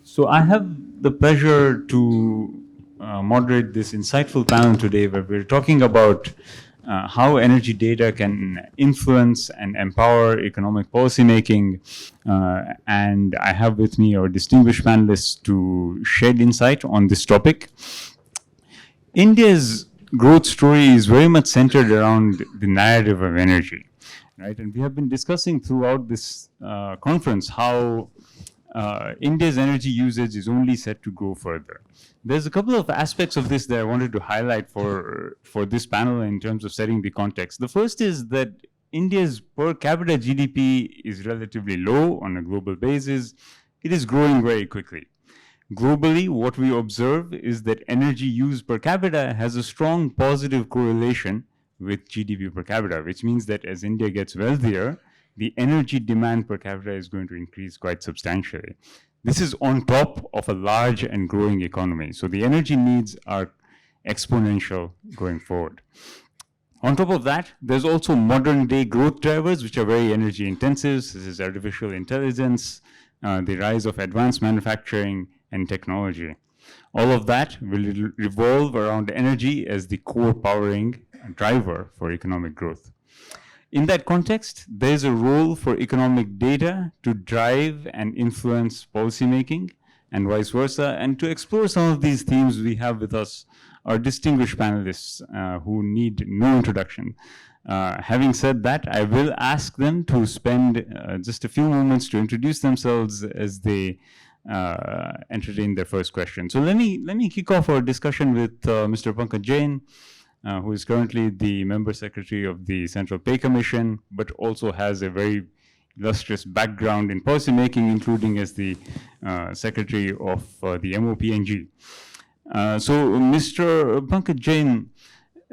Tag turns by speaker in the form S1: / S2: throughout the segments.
S1: So I have the pleasure to moderate this insightful panel today where we're talking about how energy data can influence and empower economic policymaking. And I have with me our distinguished panelists to shed insight on this topic. India's growth story is very much centered around the narrative of energy, right? And we have been discussing throughout this conference how India's energy usage is only set to grow further. There's a couple of aspects of this that I wanted to highlight for this panel in terms of setting the context. The first is that India's per capita GDP is relatively low on a global basis. It is growing very quickly. Globally, what we observe is that energy use per capita has a strong positive correlation with GDP per capita, which means that as India gets wealthier, the energy demand per capita is going to increase quite substantially. This is on top of a large and growing economy. So the energy needs are exponential going forward. On top of that, there's also modern day growth drivers, which are very energy intensive. This is artificial intelligence, the rise of advanced manufacturing, and technology. All of that will revolve around energy as the core powering driver for economic growth. In that context, there is a role for economic data to drive and influence policymaking and vice versa. And to explore some of these themes, we have with us our distinguished panelists who need no introduction. Having said that, I will ask them to spend just a few moments to introduce themselves as they entertain their first question. So let me kick off our discussion with Mr. Pankaj Jain, who is currently the member secretary of the Central Pay Commission, but also has a very illustrious background in policymaking, including as the secretary of the MOPNG. So, Mr. Pankaj Jain,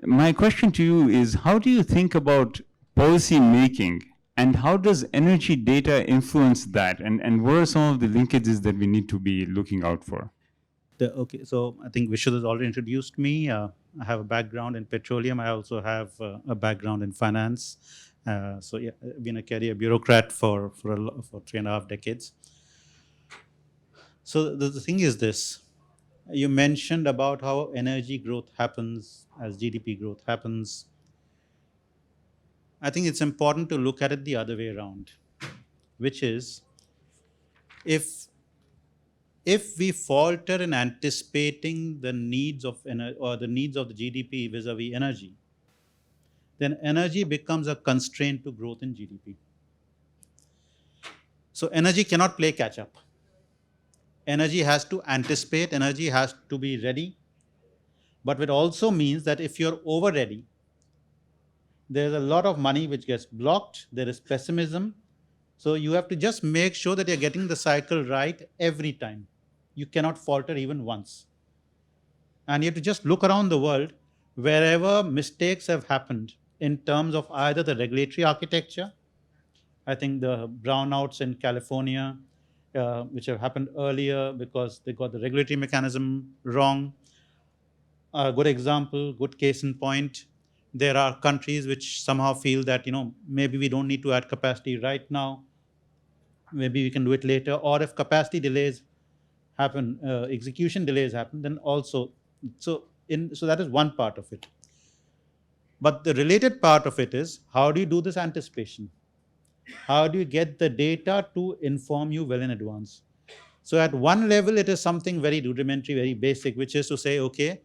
S1: my question to you is: how do you think about policy making? And how does energy data influence that? And what are some of the linkages that we need to be looking out for?
S2: Okay, so I think Vishal has already introduced me. I have a background in petroleum. I also have a background in finance. So yeah, I've been a career bureaucrat for 3.5 decades. So the thing is this: you mentioned about how energy growth happens as GDP growth happens. I think it's important to look at it the other way around, which is if we falter in anticipating the needs of the needs of the GDP vis-a-vis energy, then energy becomes a constraint to growth in GDP. So energy cannot play catch up. Energy has to anticipate, energy has to be ready. But it also means that if you're over ready, there's a lot of money which gets blocked, there is pessimism. So you have to just make sure that you're getting the cycle right every time. You cannot falter even once. And you have to just look around the world, wherever mistakes have happened in terms of either the regulatory architecture, I think the brownouts in California, which have happened earlier because they got the regulatory mechanism wrong. A good example, good case in point, there are countries which somehow feel that, maybe we don't need to add capacity right now. Maybe we can do it later. Or if capacity delays happen, execution delays happen, then also, so that is one part of it. But the related part of it is, how do you do this anticipation? How do you get the data to inform you well in advance? So at one level, it is something very rudimentary, very basic, which is to say, okay,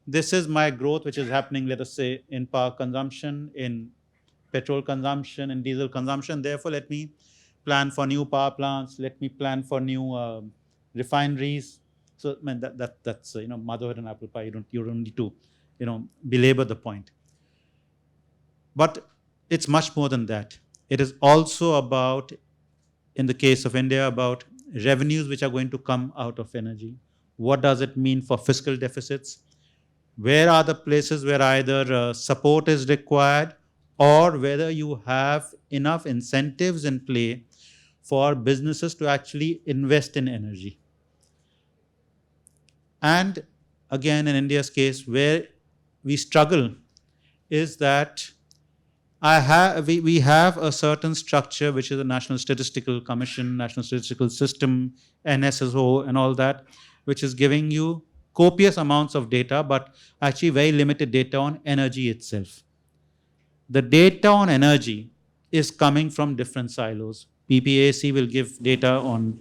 S2: this is my growth, which is happening, let us say, in power consumption, in petrol consumption, in diesel consumption. Therefore, let me plan for new power plants. Let me plan for new refineries. So I mean, that's motherhood and apple pie. You don't need to belabor the point. But it's much more than that. It is also about, in the case of India, about revenues which are going to come out of energy. What does it mean for fiscal deficits? Where are the places where either support is required, or whether you have enough incentives in play for businesses to actually invest in energy? And again, in India's case, where we struggle is that we have a certain structure, which is the National Statistical Commission, National Statistical System, NSSO, and all that, which is giving you copious amounts of data, but actually very limited data on energy itself. The data on energy is coming from different silos. PPAC will give data on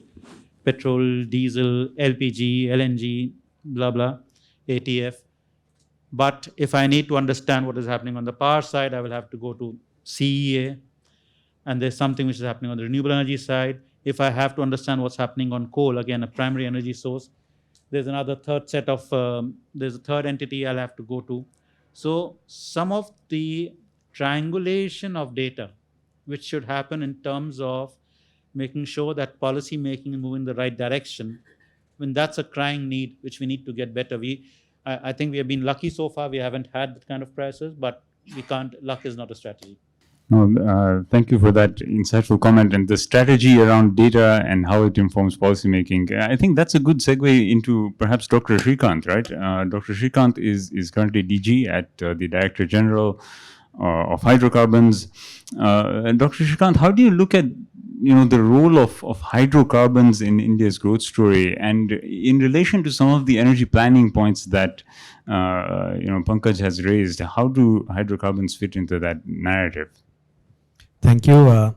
S2: petrol, diesel, LPG, LNG, blah, blah, ATF. But if I need to understand what is happening on the power side, I will have to go to CEA. And there's something which is happening on the renewable energy side. If I have to understand what's happening on coal, again, a primary energy source, there's another third set of, there's a third entity I'll have to go to. So some of the triangulation of data, which should happen in terms of making sure that policy making is moving in the right direction, when that's a crying need, which we need to get better. I think we have been lucky so far. We haven't had that kind of crisis, but we can't. Luck is not a strategy.
S1: No, thank you for that insightful comment. And the strategy around data and how it informs policymaking, I think that's a good segue into perhaps Dr. Shrikant, right? Dr. Shrikant is currently DG at the Director General of Hydrocarbons. And Dr. Shrikant, how do you look at the role of hydrocarbons in India's growth story, and in relation to some of the energy planning points that Pankaj has raised? How do hydrocarbons fit into that narrative?
S3: Thank you.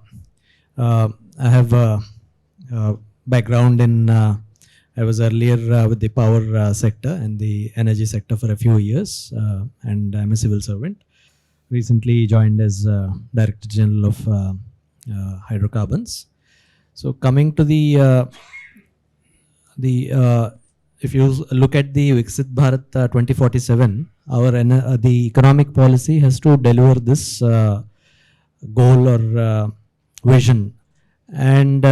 S3: I have a background in, I was earlier with the power sector and the energy sector for a few years, and I'm a civil servant. Recently joined as Director General of hydrocarbons. So coming to the if you look at the Viksit Bharat 2047, the economic policy has to deliver this goal or vision, and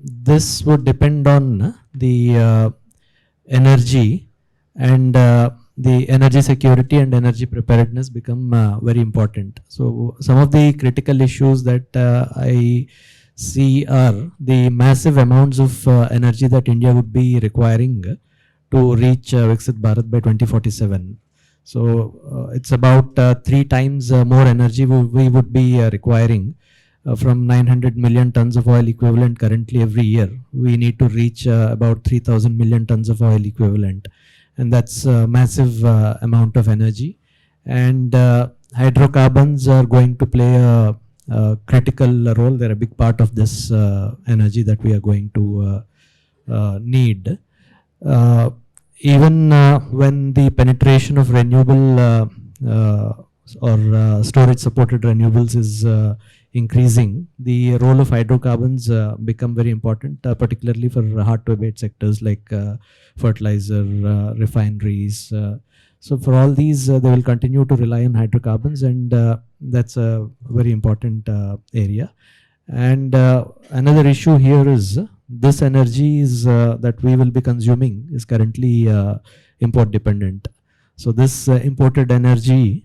S3: this would depend on the energy, and the energy security and energy preparedness become very important. So some of the critical issues that I see are the massive amounts of energy that India would be requiring to reach Viksit Bharat by 2047. So it's about 3 times more energy we would be requiring from 900 million tons of oil equivalent currently every year. We need to reach about 3,000 million tons of oil equivalent. And that's a massive amount of energy. And hydrocarbons are going to play a critical role. They're a big part of this energy that we are going to need. Even when the penetration of renewable or storage supported renewables is increasing, the role of hydrocarbons become very important, particularly for hard to abate sectors like fertilizer, refineries. So for all these, they will continue to rely on hydrocarbons, and that's a very important area. And another issue here is this energy is that we will be consuming is currently import dependent. So this imported energy,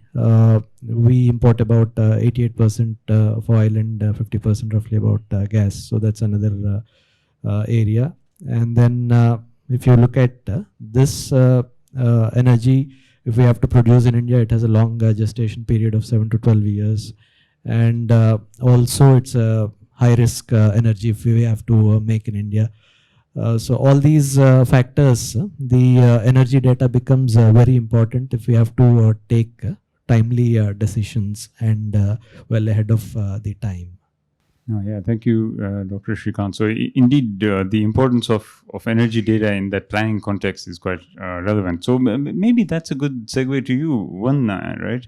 S3: we import about 88% of oil and 50% roughly about gas. So that's another area. And then if you look at this energy, if we have to produce in India, it has a long gestation period of 7 to 12 years. And also it's a high risk energy if we have to make in India. So all these factors, the energy data becomes very important if we have to take timely decisions and well ahead of the time.
S1: Yeah, thank you, Dr. Shrikant. So indeed, the importance of energy data in that planning context is quite relevant. So maybe that's a good segue to you, Vandana, right?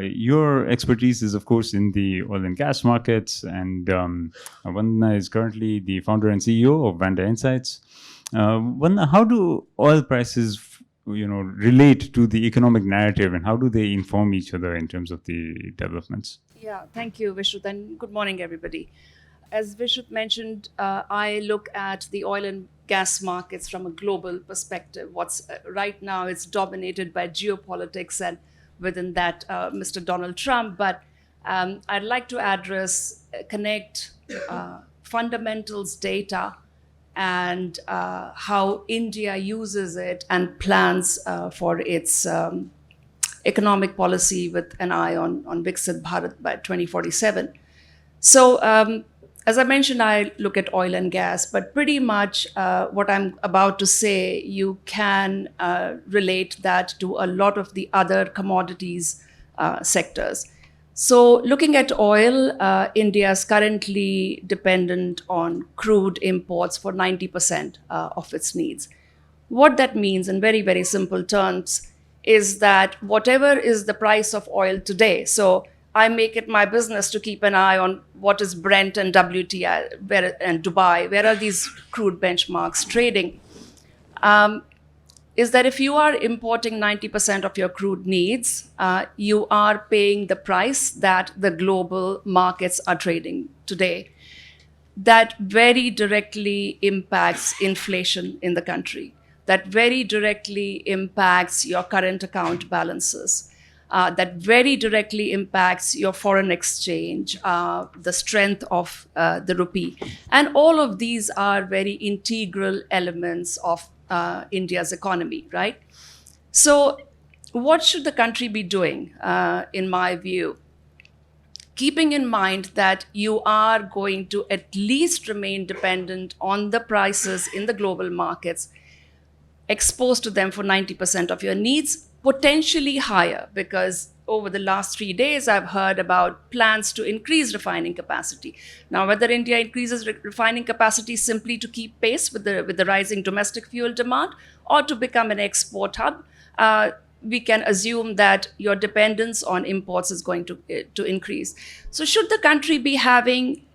S1: Your expertise is, of course, in the oil and gas markets, and Vandana is currently the founder and CEO of Vanda Insights. Vandana, how do oil prices, relate to the economic narrative, and how do they inform each other in terms of the developments?
S4: Yeah, thank you, Vishrut, and good morning, everybody. As Vishrut mentioned, I look at the oil and gas markets from a global perspective. What's right now, it's dominated by geopolitics, and within that, Mr. Donald Trump. But I'd like to connect fundamentals data and how India uses it and plans for its economic policy with an eye on Viksit Bharat by 2047. So, as I mentioned, I look at oil and gas, but pretty much what I'm about to say, you can relate that to a lot of the other commodities sectors. So, looking at oil, India is currently dependent on crude imports for 90% of its needs. What that means, in very, very simple terms, is that whatever is the price of oil today, so I make it my business to keep an eye on what is Brent and WTI and Dubai, where are these crude benchmarks trading, is that if you are importing 90% of your crude needs, you are paying the price that the global markets are trading today. That very directly impacts inflation in the country. That very directly impacts your current account balances. That very directly impacts your foreign exchange, the strength of the rupee. And all of these are very integral elements of India's economy, right? So what should the country be doing, in my view? Keeping in mind that you are going to at least remain dependent on the prices in the global markets, exposed to them for 90% of your needs, potentially higher, because over the last 3 days, I've heard about plans to increase refining capacity. Now, whether India increases refining capacity simply to keep pace with the rising domestic fuel demand or to become an export hub, we can assume that your dependence on imports is going to increase. So should the country be having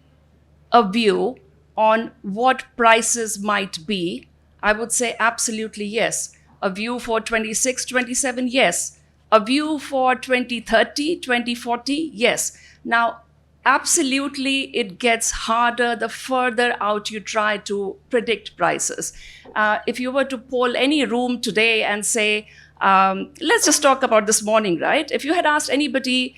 S4: a view on what prices might be? I would say absolutely yes. A view for 26, 27, yes. A view for 2030, 2040, yes. Now, absolutely, it gets harder the further out you try to predict prices. If you were to poll any room today and say, let's just talk about this morning, right? If you had asked anybody,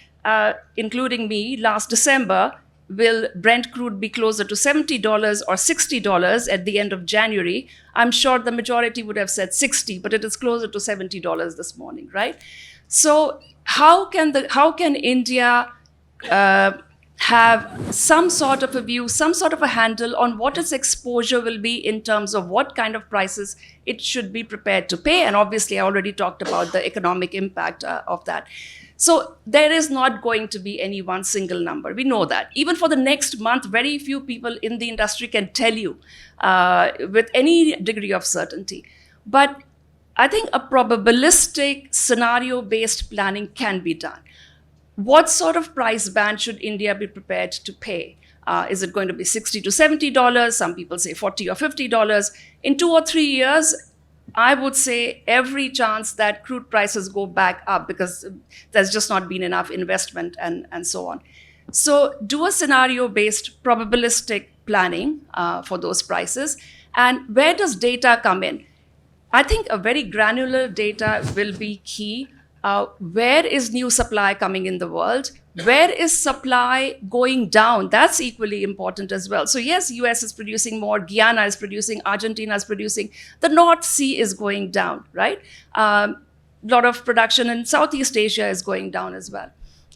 S4: including me, last December, will Brent crude be closer to $70 or $60 at the end of January? I'm sure the majority would have said 60, but it is closer to $70 this morning, right? So how can India have some sort of a view, some sort of a handle on what its exposure will be in terms of what kind of prices it should be prepared to pay? And obviously, I already talked about the economic impact of that. So there is not going to be any one single number. We know that. Even for the next month, very few people in the industry can tell you with any degree of certainty. But I think a probabilistic scenario-based planning can be done. What sort of price band should India be prepared to pay? Is it going to be $60 to $70? Some people say $40 or $50. In 2 or 3 years, I would say every chance that crude prices go back up because there's just not been enough investment and so on. So do a scenario-based probabilistic planning for those prices. And where does data come in? I think a very granular data will be key. Where is new supply coming in the world? Where is supply going down? That's equally important as well. So yes, US is producing more, Guyana is producing, Argentina is producing. The North Sea is going down, right? A lot of production in Southeast Asia is going down as well.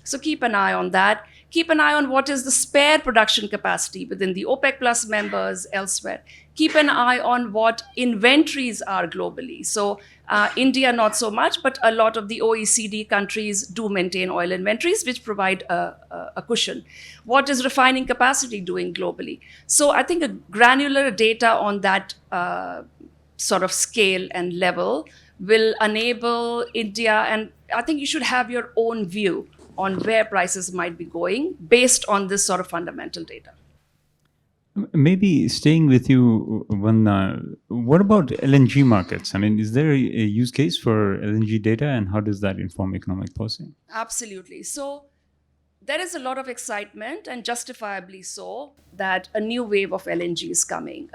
S4: So keep an eye on that. Keep an eye on what is the spare production capacity within the OPEC Plus members elsewhere. Keep an eye on what inventories are globally. So India, not so much, but a lot of the OECD countries do maintain oil inventories, which provide a cushion. What is refining capacity doing globally? So I think a granular data on that sort of scale and level will enable India, and I think you should have your own view on where prices might be going based on this sort of fundamental data.
S1: Maybe staying with you, what about LNG markets? I mean, is there a use case for LNG data, and how does that inform economic policy?
S4: Absolutely. So there is a lot of excitement, and justifiably so, that a new wave of LNG is coming.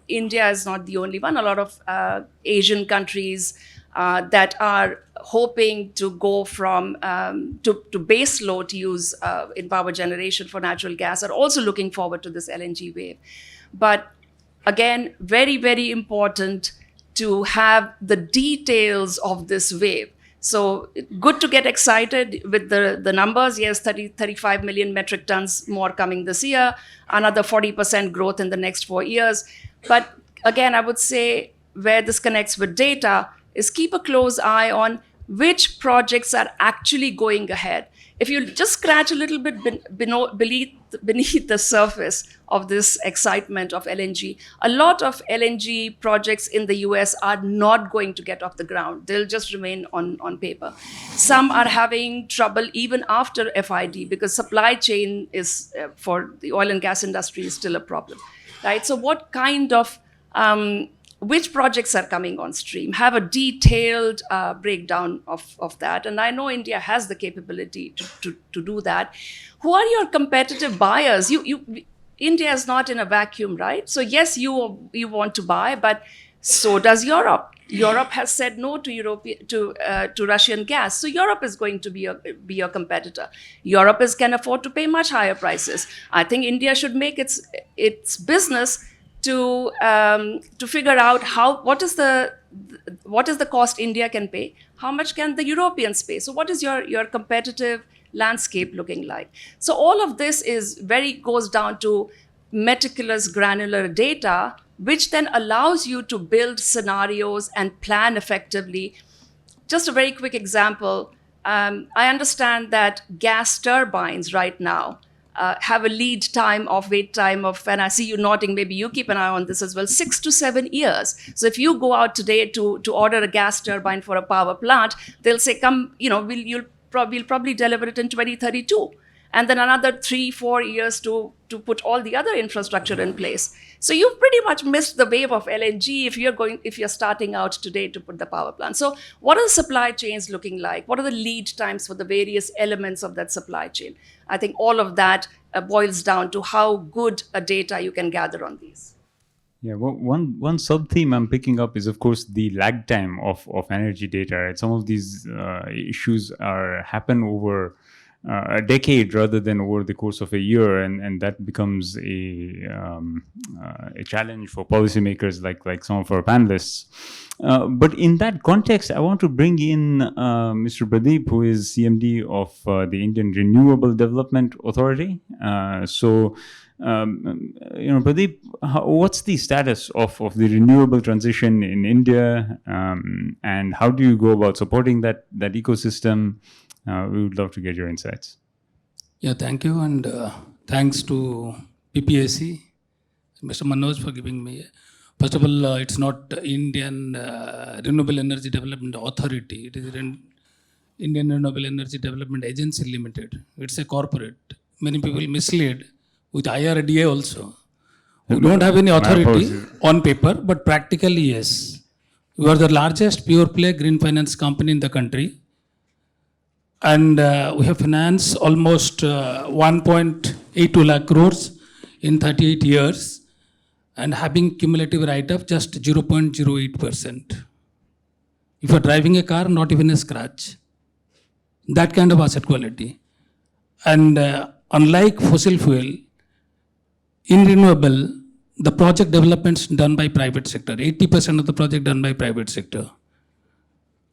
S4: India is not the only one. A lot of Asian countries that are hoping to go from to base load use in power generation for natural gas are also looking forward to this LNG wave. But again, very, very important to have the details of this wave. So good to get excited with the numbers. Yes, 35 million metric tons more coming this year, another 40% growth in the next 4 years. But again, I would say where this connects with data is keep a close eye on which projects are actually going ahead. If you just scratch a little bit beneath the surface of this excitement of LNG, a lot of LNG projects in the US are not going to get off the ground. They'll just remain on paper. Some are having trouble even after FID because supply chain is, for the oil and gas industry, is still a problem, right? So what kind of which projects are coming on stream, have a detailed breakdown of that. And I know India has the capability to do that. Who are your competitive buyers? India is not in a vacuum, right? So yes, you want to buy, but so does Europe. Europe has said no to Russian gas. So Europe is going to be a competitor. Europe can afford to pay much higher prices. I think India should make its business to figure out what is the cost India can pay, how much can the Europeans pay. So what is your competitive landscape looking like? So all of this goes down to meticulous granular data, which then allows you to build scenarios and plan effectively. Just a very quick example. I understand that gas turbines right now have a wait time of, and I see you nodding, maybe you keep an eye on this as well, 6 to 7 years. So if you go out today to order a gas turbine for a power plant, they'll say, we'll probably deliver it in 2032. And then another 3-4 years to put all the other infrastructure in place. So you've pretty much missed the wave of LNG if you're starting out today to put the power plant. So what are the supply chains looking like? What are the lead times for the various elements of that supply chain? I think all of that boils down to how good a data you can gather on these.
S1: Yeah, one sub-theme I'm picking up is, of course, the lag time of energy data. Right? Some of these issues happen over a decade rather than over the course of a year, and that becomes a challenge for policymakers like some of our panelists. But in that context, I want to bring in Mr. Pradeep, who is CMD of the Indian Renewable Development Authority. Pradeep, what's the status of the renewable transition in India, and how do you go about supporting that ecosystem? We would love to get your insights.
S5: Yeah, thank you, and thanks to PPAC, Mr. Manoj, for giving me. First of all, it's not Indian Renewable Energy Development Authority. It is Indian Renewable Energy Development Agency Limited. It's a corporate. Many people mislead with IRDA also. We don't have any authority on paper, but practically, yes. We are the largest pure play green finance company in the country. And we have financed almost 1.82 lakh crores in 38 years and having cumulative write-off just 0.08%. If you're driving a car, not even a scratch. That kind of asset quality. And unlike fossil fuel, in renewable, the project development's done by private sector. 80% of the project done by private sector.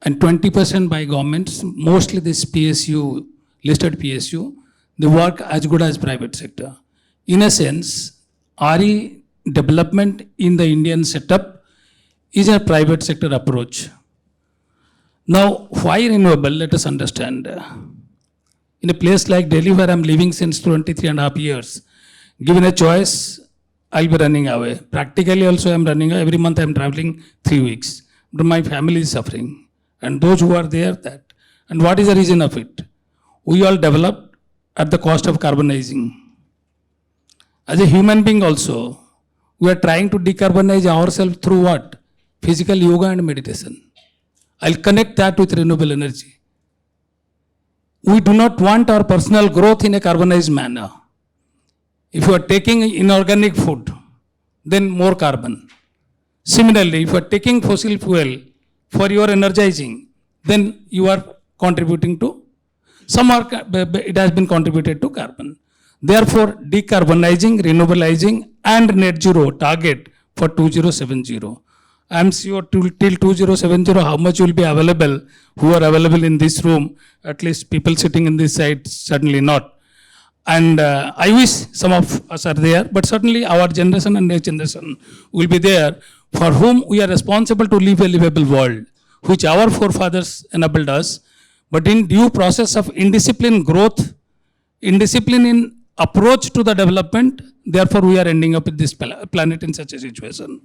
S5: And 20% by governments, mostly this PSU, listed PSU, they work as good as private sector. In a sense, RE development in the Indian setup is a private sector approach. Now, why renewable? Let us understand. In a place like Delhi, where I'm living since 23.5 years, given a choice, I'll be running away. Practically also, I'm running away. Every month, I'm traveling 3 weeks. But my family is suffering. And those who are there, that. And what is the reason of it? We all developed at the cost of carbonizing. As a human being also, we are trying to decarbonize ourselves through what? Physical yoga and meditation. I'll connect that with renewable energy. We do not want our personal growth in a carbonized manner. If you are taking inorganic food, then more carbon. Similarly, if you are taking fossil fuel for your energizing, then you are contributing to, it has been contributed to carbon. Therefore, decarbonizing, renewabilizing, and net zero target for 2070. I'm sure till 2070 how much will be available, who are available in this room, at least people sitting in this side, certainly not. And I wish some of us are there, but certainly our generation and next generation will be there, for whom we are responsible to live a livable world, which our forefathers enabled us. But in due process of indisciplined growth, indiscipline in approach to the development, therefore we are ending up with this planet in such a situation.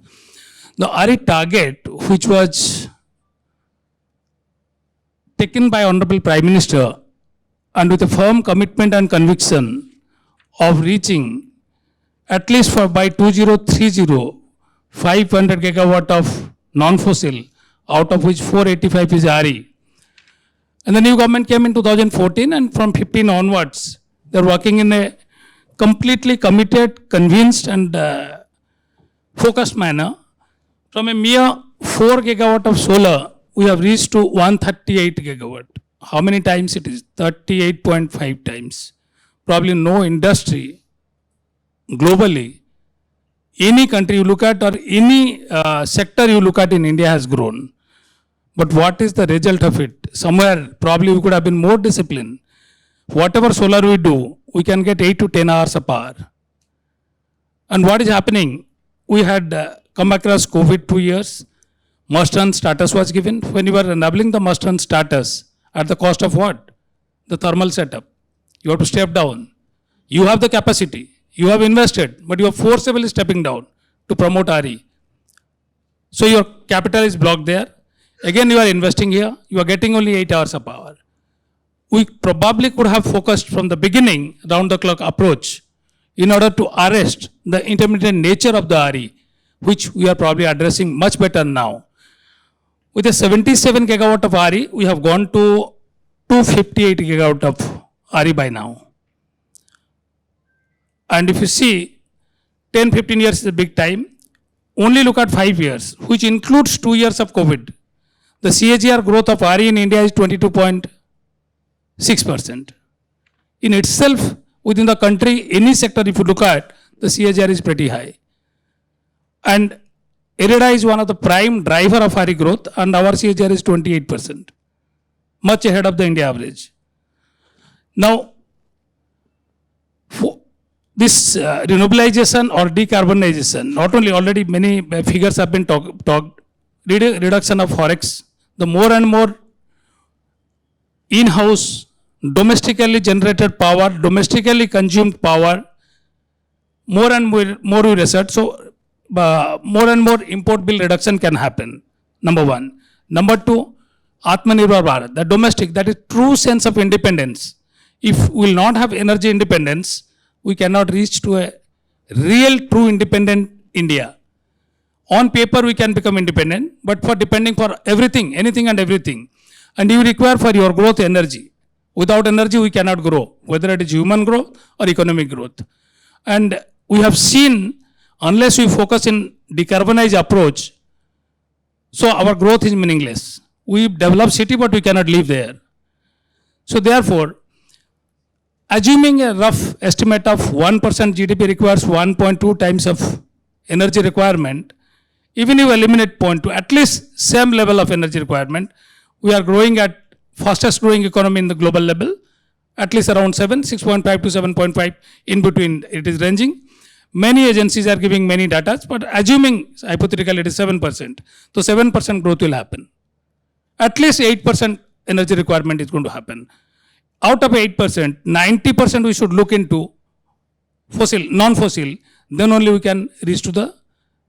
S5: The RE target, which was taken by Honorable Prime Minister, and with a firm commitment and conviction of reaching at least for by 2030, 500 gigawatt of non-fossil, out of which 485 is RE. And the new government came in 2014, and from 15 onwards, they're working in a completely committed, convinced, and focused manner. From a mere 4 gigawatt of solar, we have reached to 138 gigawatt. How many times it is? 38.5 times. Probably no industry globally, any country you look at or any sector you look at in India has grown. But what is the result of it? Somewhere probably we could have been more disciplined. Whatever solar we do, we can get 8 to 10 hours of power. And what is happening? We had come across COVID 2 years. Must-run status was given. When you were enabling the must-run status, at the cost of what? The thermal setup. You have to step down. You have the capacity. You have invested, but you are forcibly stepping down to promote RE. So your capital is blocked there. Again, you are investing here. You are getting only 8 hours of power. We probably could have focused from the beginning, round-the-clock approach, in order to arrest the intermittent nature of the RE, which we are probably addressing much better now. With a 77 gigawatt of RE, we have gone to 258 gigawatt of RE by now. And if you see, 10-15 years is a big time. Only look at 5 years, which includes 2 years of COVID. The CAGR growth of RE in India is 22.6%. In itself, within the country, any sector if you look at, the CAGR is pretty high. And IREDA is one of the prime driver of RE growth, and our CAGR is 28%, much ahead of the India average. Now, this renewabilization or decarbonization, not only already many figures have been talked, reduction of forex, the more and more in-house, domestically generated power, domestically consumed power, more and more we research. So, more and more import bill reduction can happen, number one. Number two, Atmanirbhar Bharat, the domestic, that is true sense of independence. If we will not have energy independence, we cannot reach to a real true independent India. On paper, we can become independent, but for depending for everything, anything and everything. And you require for your growth energy. Without energy, we cannot grow, whether it is human growth or economic growth. And we have seen, unless we focus in decarbonized approach, so our growth is meaningless. We develop city, but we cannot live there. So therefore, assuming a rough estimate of 1% GDP requires 1.2 times of energy requirement, even if you eliminate 0.2, at least same level of energy requirement, we are growing at fastest growing economy in the global level, at least around 6.5 to 7.5, in between it is ranging. Many agencies are giving many data, but assuming hypothetically it is 7%, so 7% growth will happen. At least 8% energy requirement is going to happen. Out of 8%, 90% we should look into fossil, non-fossil, then only we can reach to the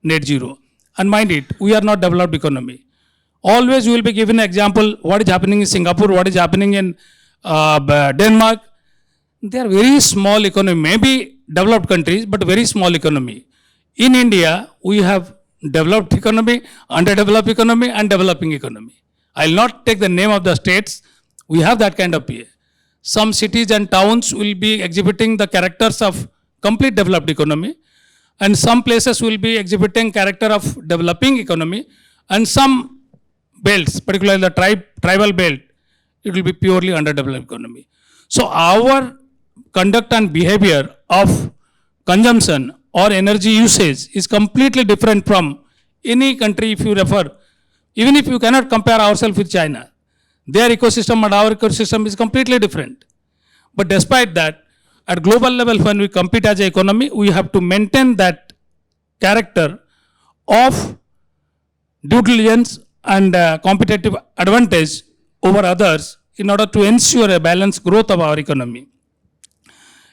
S5: net zero. And mind it, we are not developed economy. Always we will be given an example, what is happening in Singapore, what is happening in Denmark. They are very small economy, maybe developed countries, but very small economy. In India, we have developed economy, underdeveloped economy, and developing economy. I will not take the name of the states. We have that kind of PA. Some cities and towns will be exhibiting the characters of complete developed economy, and some places will be exhibiting character of developing economy, and some belts, particularly the tribal belt, it will be purely underdeveloped economy. So our conduct and behavior of consumption or energy usage is completely different from Any country, if you refer, even if you cannot compare ourselves with China, their ecosystem and our ecosystem is completely different. But despite that, at global level, when we compete as an economy, we have to maintain that character of due diligence and competitive advantage over others in order to ensure a balanced growth of our economy.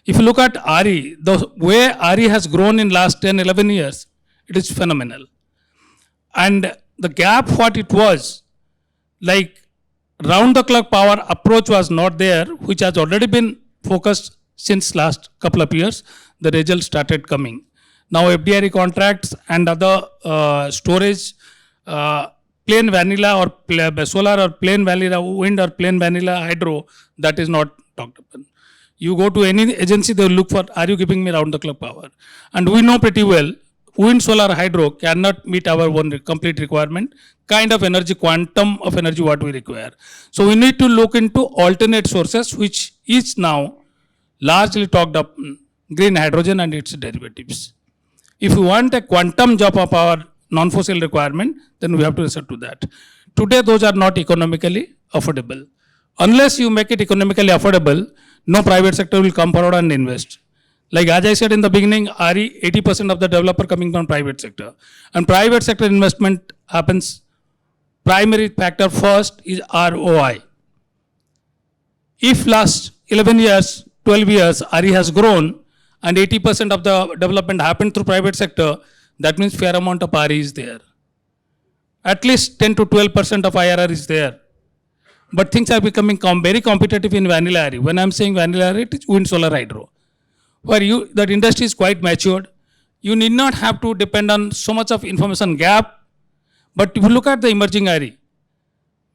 S5: If you look at RE, the way RE has grown in last 10, 11 years, it is phenomenal. And the gap what it was, like round the clock power approach was not there, which has already been focused since last couple of years. The results started coming. Now FDRE contracts and other storage, plain vanilla or solar or plain vanilla wind or plain vanilla hydro, that is not talked upon. You go to any agency, they will look for, are you giving me round the clock power? And we know pretty well, wind, solar, hydro cannot meet our one complete requirement, kind of energy, quantum of energy what we require. So we need to look into alternate sources, which is now largely talked up, green hydrogen and its derivatives. If you want a quantum jump of our non-fossil requirement, then we have to resort to that. Today, those are not economically affordable. Unless you make it economically affordable, no private sector will come forward and invest. Like as I said in the beginning, RE, 80% of the developer coming from private sector. And private sector investment happens, primary factor first is ROI. If last 11 years, 12 years, RE has grown and 80% of the development happened through private sector, that means fair amount of RE is there. At least 10 to 12% of IRR is there. But things are becoming very competitive in vanilla RE. When I'm saying vanilla RE, it is wind, solar, hydro. Where that industry is quite matured. You need not have to depend on so much of information gap. But if you look at the emerging RE,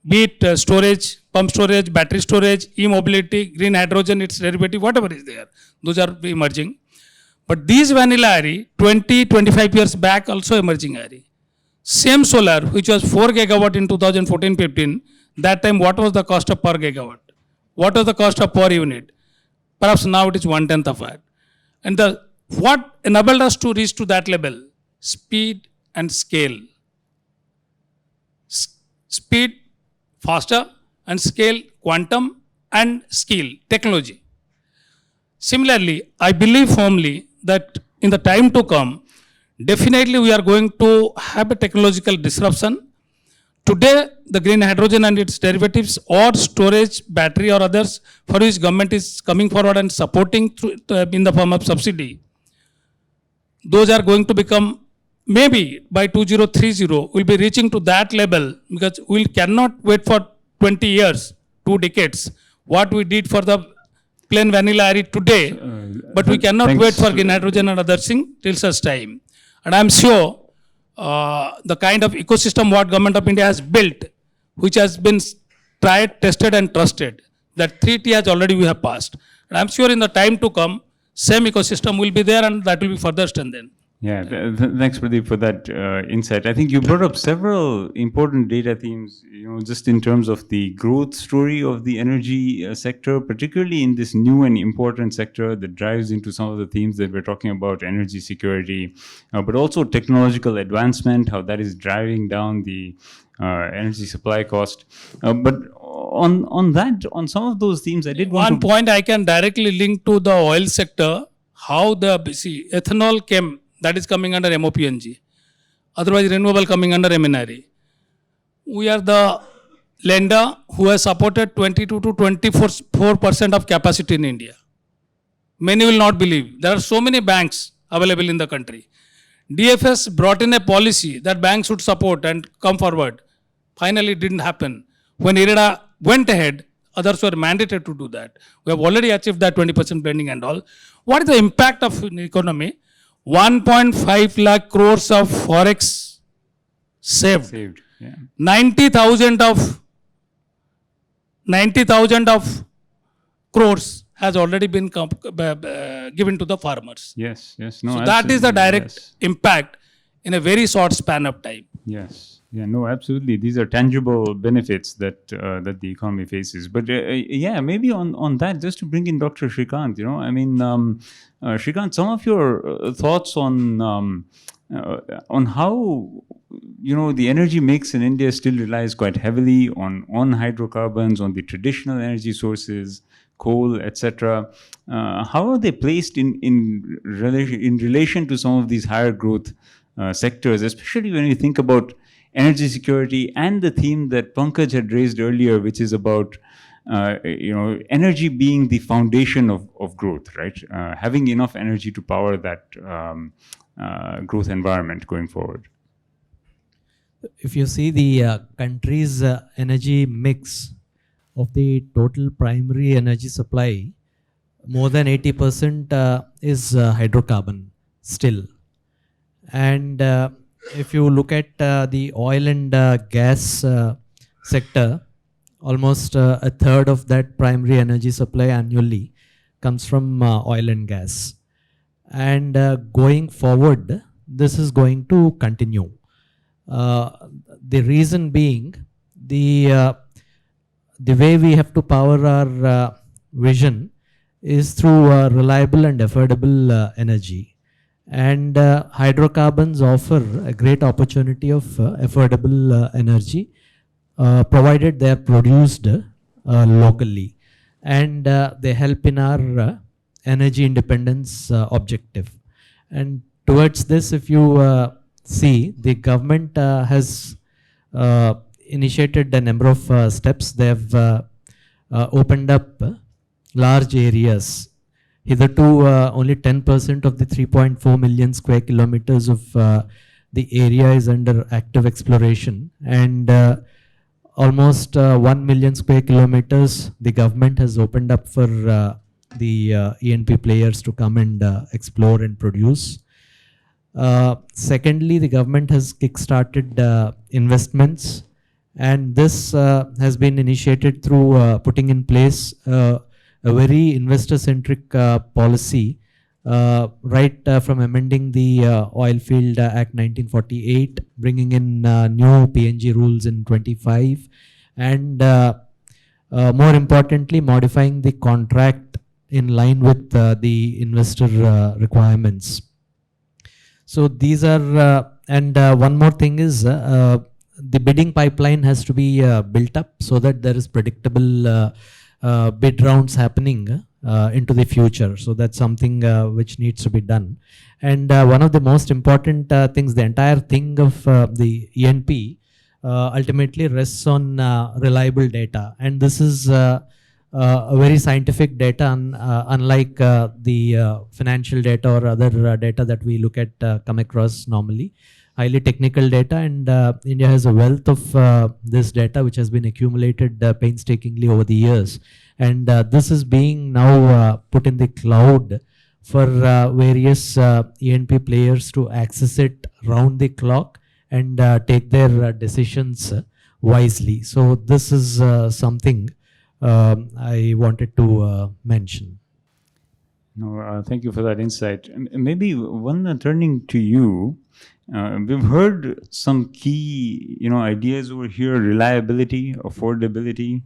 S5: be it storage, pump storage, battery storage, e-mobility, green hydrogen, its derivative, whatever is there, those are emerging. But these vanilla RE, 20, 25 years back, also emerging RE. Same solar, which was 4 gigawatt in 2014-15, that time what was the cost of per gigawatt? What was the cost of per unit? Perhaps now it is 1/10 of that. And what enabled us to reach to that level? Speed and scale. Speed, faster, and scale, quantum, and skill, technology. Similarly, I believe firmly that in the time to come, definitely we are going to have a technological disruption. Today, the green hydrogen and its derivatives or storage, battery or others for which government is coming forward and supporting through, in the form of subsidy, those are going to become, maybe by 2030, we'll be reaching to that level because we cannot wait for 20 years, 2 decades, what we did for the plain vanilla RE today, but we cannot wait for green hydrogen and other things till such time. And I'm sure the kind of ecosystem what government of India has built, which has been tried, tested and trusted, that 3T has already we have passed. And I'm sure in the time to come, same ecosystem will be there and that will be further strengthened.
S1: Yeah, thanks Pradeep for that insight. I think you brought up several important data themes, just in terms of the growth story of the energy sector, particularly in this new and important sector that drives into some of the themes that we're talking about, energy security, but also technological advancement, how that is driving down the energy supply cost. But on some of those themes, I did
S5: one point I can directly link to the oil sector, how ethanol came. That is coming under MOPNG. Otherwise, renewable coming under MNRE. We are the lender who has supported 22 to 24% of capacity in India. Many will not believe. There are so many banks available in the country. DFS brought in a policy that banks should support and come forward. Finally, it didn't happen. When IREDA went ahead, others were mandated to do that. We have already achieved that 20% blending and all. What is the impact of the economy? 1.5 lakh crores of forex saved.
S1: Yeah.
S5: 90,000 of crores has already been given to the farmers.
S1: Yes. No,
S5: so that is the direct impact in a very short span of time.
S1: Yes. Yeah, no, absolutely. These are tangible benefits that that the economy faces. But maybe on that, just to bring in Dr. Shrikant, Shrikant, some of your thoughts on how the energy mix in India still relies quite heavily on hydrocarbons, on the traditional energy sources, coal, etc. How are they placed in relation to some of these higher growth sectors, especially when you think about energy security and the theme that Pankaj had raised earlier, which is about energy being the foundation of growth, right? Having enough energy to power that growth environment going forward.
S3: If you see the country's energy mix of the total primary energy supply, more than 80% is hydrocarbon still. And if you look at the oil and gas sector, almost a third of that primary energy supply annually comes from oil and gas. And going forward, this is going to continue. The reason being, the way we have to power our vision is through reliable and affordable energy. And hydrocarbons offer a great opportunity of affordable energy, provided they are produced locally. And they help in our energy independence objective. And towards this, if you see, the government has initiated a number of steps. They have opened up large areas. Hitherto, only 10% of the 3.4 million square kilometers of the area is under active exploration, and almost 1 million square kilometers the government has opened up for the E&P players to come and explore and produce. Secondly, the government has kick-started investments, and this has been initiated through putting in place a very investor-centric policy, right from amending the Oilfield Act 1948, bringing in new PNG rules in 25, and more importantly, modifying the contract in line with the investor requirements. So these are, and one more thing is, the bidding pipeline has to be built up so that there is predictable bid rounds happening into the future. So that's something which needs to be done. And one of the most important things, the entire thing of the E&P ultimately rests on reliable data. And this is a very scientific data, unlike the financial data or other data that we look at, come across normally. Highly technical data, and India has a wealth of this data which has been accumulated painstakingly over the years. And this is being now put in the cloud for various E&P players to access it round the clock and take their decisions wisely. So this is something I wanted to mention.
S1: No, thank you for that insight. Maybe one turning to you, we've heard some key, ideas over here: reliability, affordability,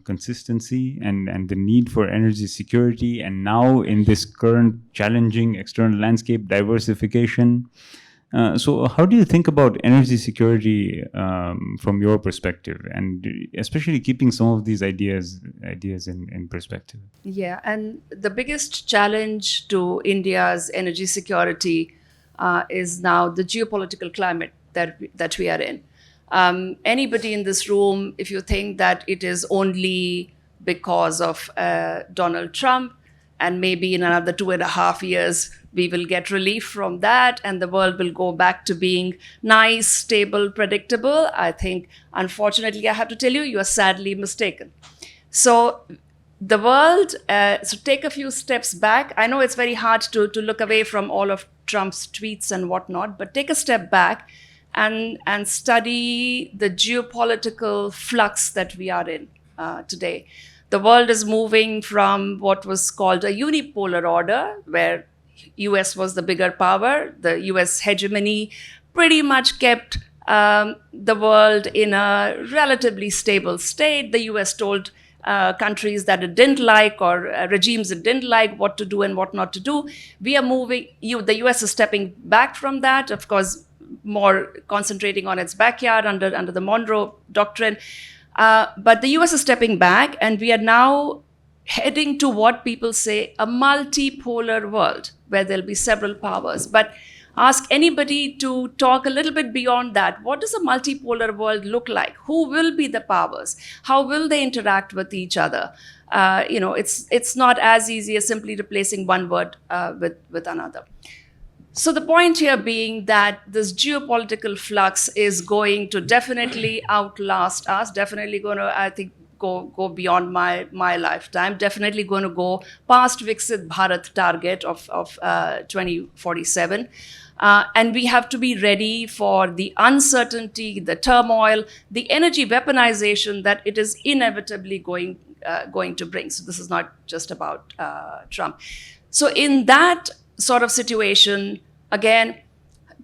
S1: consistency, and the need for energy security. And now in this current challenging external landscape, diversification. So how do you think about energy security from your perspective, and especially keeping some of these ideas in perspective?
S4: Yeah, and the biggest challenge to India's energy security is now the geopolitical climate that we are in. Anybody in this room, if you think that it is only because of Donald Trump, and maybe in another 2.5 years, we will get relief from that and the world will go back to being nice, stable, predictable, I think, unfortunately, I have to tell you, you are sadly mistaken. So the world, so take a few steps back. I know it's very hard to look away from all of Trump's tweets and whatnot, but take a step back and study the geopolitical flux that we are in today. The world is moving from what was called a unipolar order, where US was the bigger power. The US hegemony pretty much kept the world in a relatively stable state. The US told countries that it didn't like, or regimes it didn't like, what to do and what not to do. We are moving, the US is stepping back from that. Of course, more concentrating on its backyard under the Monroe Doctrine. But the US is stepping back, and we are now heading to what people say a multipolar world where there'll be several powers. But ask anybody to talk a little bit beyond that. What does a multipolar world look like? Who will be the powers? How will they interact with each other? It's not as easy as simply replacing one word with another. So the point here being that this geopolitical flux is going to definitely outlast us, definitely going to, I think, go beyond my lifetime, definitely going to go past Viksit Bharat target of 2047. And we have to be ready for the uncertainty, the turmoil, the energy weaponization that it is inevitably going to bring. So this is not just about Trump. So in that sort of situation, again,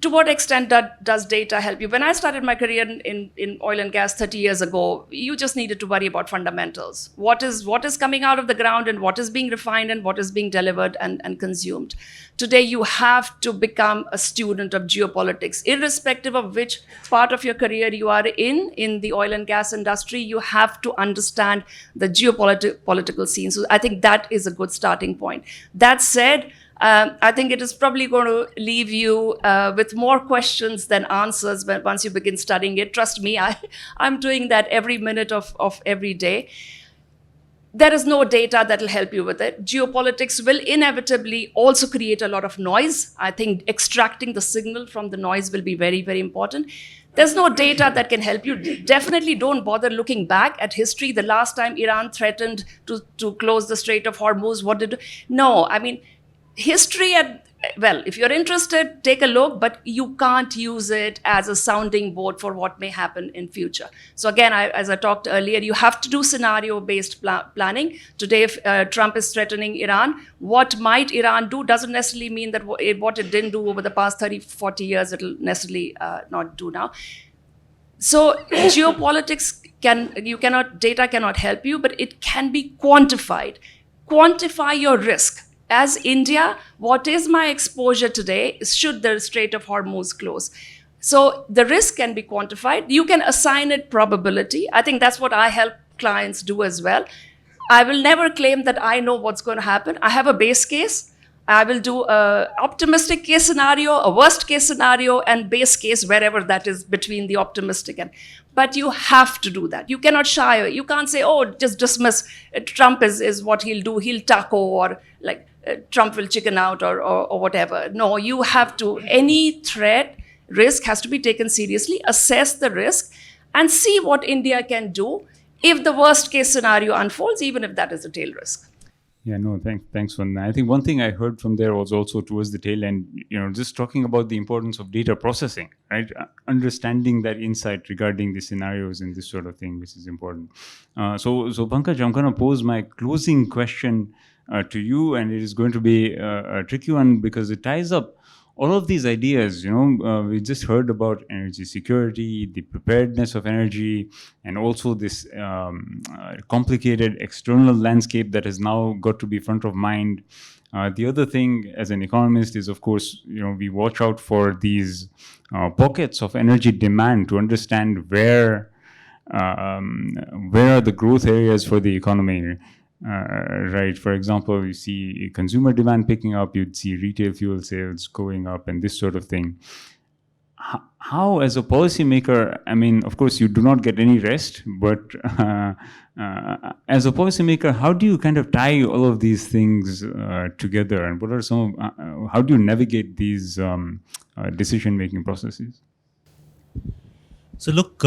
S4: to what extent does data help you? When I started my career in oil and gas 30 years ago, you just needed to worry about fundamentals. What is coming out of the ground and what is being refined and what is being delivered and consumed. Today, you have to become a student of geopolitics. Irrespective of which part of your career you are in the oil and gas industry, you have to understand the geopolitical scene. So I think that is a good starting point. That said, I think it is probably going to leave you with more questions than answers once you begin studying it. Trust me, I'm doing that every minute of every day. There is no data that will help you with it. Geopolitics will inevitably also create a lot of noise. I think extracting the signal from the noise will be very, very important. There's no data that can help you. Definitely don't bother looking back at history. The last time Iran threatened to close the Strait of Hormuz, what did... No, I mean, history, if you're interested, take a look, but you can't use it as a sounding board for what may happen in future. So again, as I talked earlier, you have to do scenario-based planning. Today, if Trump is threatening Iran, what might Iran do doesn't necessarily mean that what it didn't do over the past 30, 40 years, it'll necessarily not do now. So geopolitics data cannot help you, but it can be quantified. Quantify your risk. As India, what is my exposure today should the Strait of Hormuz close? So the risk can be quantified. You can assign it probability. I think that's what I help clients do as well. I will never claim that I know what's going to happen. I have a base case. I will do an optimistic case scenario, a worst case scenario, and base case, wherever that is between the optimistic and... But you have to do that. You cannot shy away. You can't say, oh, just dismiss. Trump is what he'll do. He'll taco, or like Trump will chicken out or whatever. No, you have to, any threat, risk has to be taken seriously, assess the risk, and see what India can do if the worst case scenario unfolds, even if that is a tail risk.
S1: Yeah, no, thanks for that. I think one thing I heard from there was also towards the tail end, just talking about the importance of data processing, right? Understanding that insight regarding the scenarios and this sort of thing, which is important. So Pankaj, I'm going to pose my closing question to you, and it is going to be a tricky one because it ties up all of these ideas. We just heard about energy security, the preparedness of energy, and also this complicated external landscape that has now got to be front of mind. The other thing as an economist is, of course, we watch out for these pockets of energy demand to understand where are the growth areas for the economy. Right. For example, you see consumer demand picking up, you'd see retail fuel sales going up and this sort of thing. How, as a policymaker, I mean, of course, you do not get any rest, but as a policymaker, how do you kind of tie all of these things together? And what are how do you navigate these decision-making processes?
S2: So look,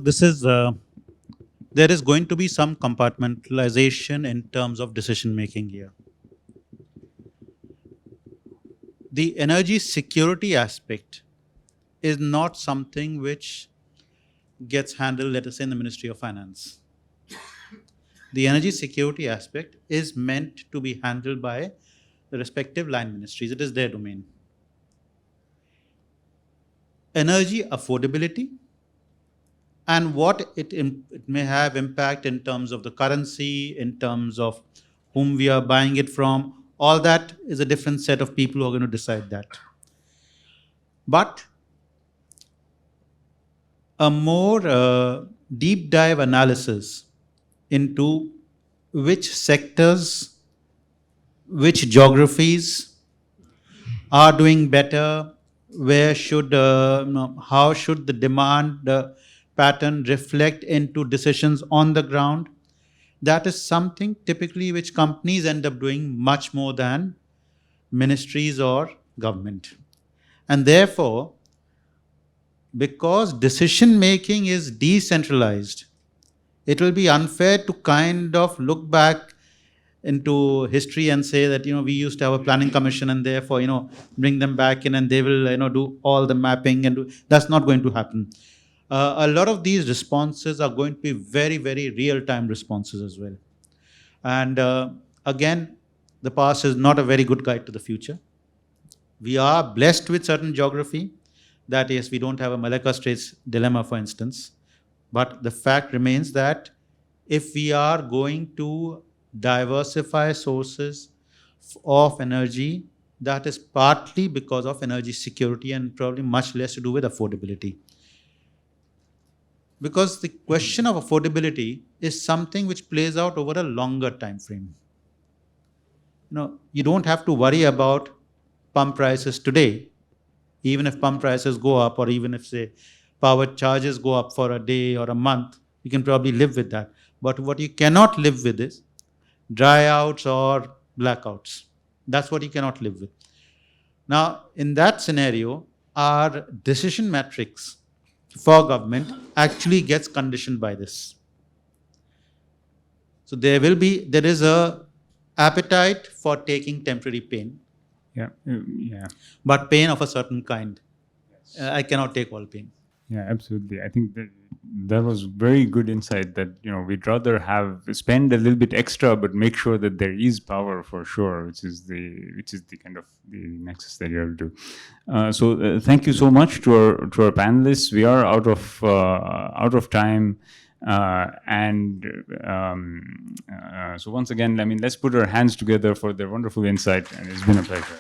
S2: this is, there is going to be some compartmentalization in terms of decision making here. The energy security aspect is not something which gets handled, let us say, in the Ministry of Finance. The energy security aspect is meant to be handled by the respective line ministries. It is their domain. Energy affordability and what it may have impact in terms of the currency, in terms of whom we are buying it from, all that is a different set of people who are going to decide that. But a more deep dive analysis into which sectors, which geographies are doing better, where should, how should the demand pattern reflect into decisions on the ground. That is something typically which companies end up doing much more than ministries or government. And therefore, because decision making is decentralized, it will be unfair to kind of look back into history and say that, we used to have a planning commission and therefore, bring them back in and they will, do all the mapping and that's not going to happen. A lot of these responses are going to be very, very real-time responses as well. And again, the past is not a very good guide to the future. We are blessed with certain geography. That is, we don't have a Malacca Straits dilemma, for instance. But the fact remains that if we are going to diversify sources of energy, that is partly because of energy security and probably much less to do with affordability. Because the question of affordability is something which plays out over a longer time frame. You don't have to worry about pump prices today. Even if pump prices go up, or even if, say, power charges go up for a day or a month, you can probably live with that. But what you cannot live with is dryouts or blackouts. That's what you cannot live with. Now, in that scenario, our decision matrix for government actually gets conditioned by this. So there is a appetite for taking temporary pain.
S1: Yeah.
S2: But pain of a certain kind. I cannot take all pain.
S1: Yeah, absolutely. I think that was very good insight that, we'd rather spend a little bit extra, but make sure that there is power for sure, which is the kind of the nexus that you have to do. So thank you so much to our panelists. We are out of time. So once again, let's put our hands together for their wonderful insight, and it's been a pleasure.